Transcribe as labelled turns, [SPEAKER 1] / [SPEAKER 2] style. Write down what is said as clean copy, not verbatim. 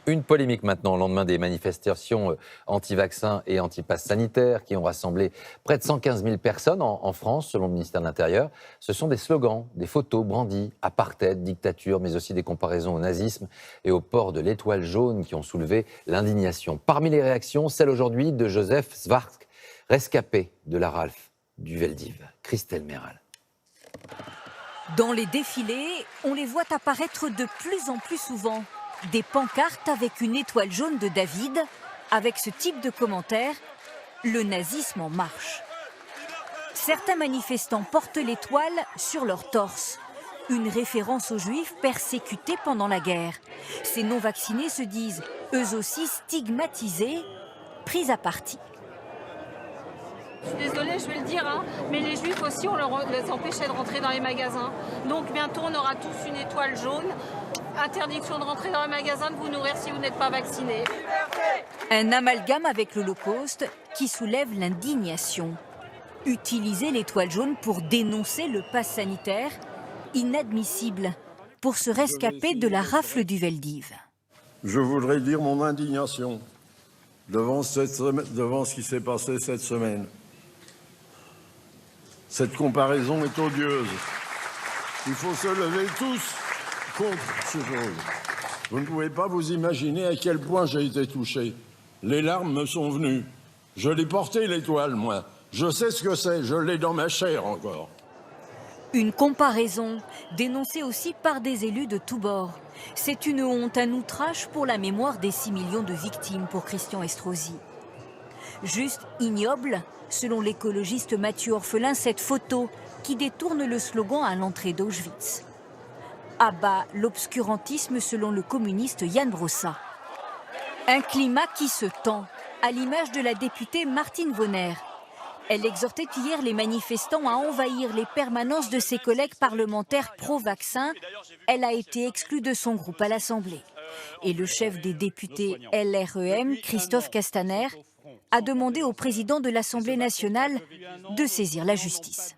[SPEAKER 1] Une polémique maintenant au lendemain des manifestations anti-vaccins et anti-pass sanitaire qui ont rassemblé près de 115 000 personnes en France, selon le ministère de l'Intérieur. Ce sont des slogans, des photos brandies, apartheid, dictature, mais aussi des comparaisons au nazisme et au port de l'étoile jaune qui ont soulevé l'indignation. Parmi les réactions, celle aujourd'hui de Joseph Zwark, rescapé de la RALF du Veldiv. Christelle Méral.
[SPEAKER 2] Dans les défilés, on les voit apparaître de plus en plus souvent. Des pancartes avec une étoile jaune de David, avec ce type de commentaire « Le nazisme en marche ». Certains manifestants portent l'étoile sur leur torse, une référence aux juifs persécutés pendant la guerre. Ces non-vaccinés se disent eux aussi stigmatisés, pris à partie.
[SPEAKER 3] Je suis désolée, je vais le dire, mais les juifs aussi, on les empêchait de rentrer dans les magasins. Donc bientôt, on aura tous une étoile jaune. Interdiction de rentrer dans les magasins, de vous nourrir si vous n'êtes pas vacciné.
[SPEAKER 2] Un amalgame avec l'Holocauste qui soulève l'indignation. Utiliser l'étoile jaune pour dénoncer le pass sanitaire, inadmissible pour se rescaper de la rafle du Veldiv.
[SPEAKER 4] Je voudrais dire mon indignation devant ce qui s'est passé cette semaine. Cette comparaison est odieuse. Il faut se lever tous contre ce chose. Vous ne pouvez pas vous imaginer à quel point j'ai été touché. Les larmes me sont venues. Je l'ai porté l'étoile, moi. Je sais ce que c'est, je l'ai dans ma chair encore.
[SPEAKER 2] Une comparaison dénoncée aussi par des élus de tous bords. C'est une honte, un outrage pour la mémoire des 6 millions de victimes pour Christian Estrosi. Juste ignoble, selon l'écologiste Mathieu Orphelin, cette photo qui détourne le slogan à l'entrée d'Auschwitz. À bas l'obscurantisme selon le communiste Yann Brossa. Un climat qui se tend, à l'image de la députée Martine Vonner. Elle exhortait hier les manifestants à envahir les permanences de ses collègues parlementaires pro-vaccin. Elle a été exclue de son groupe à l'Assemblée. Et le chef des députés LREM, Christophe Castaner, a demandé au président de l'Assemblée nationale de saisir la justice.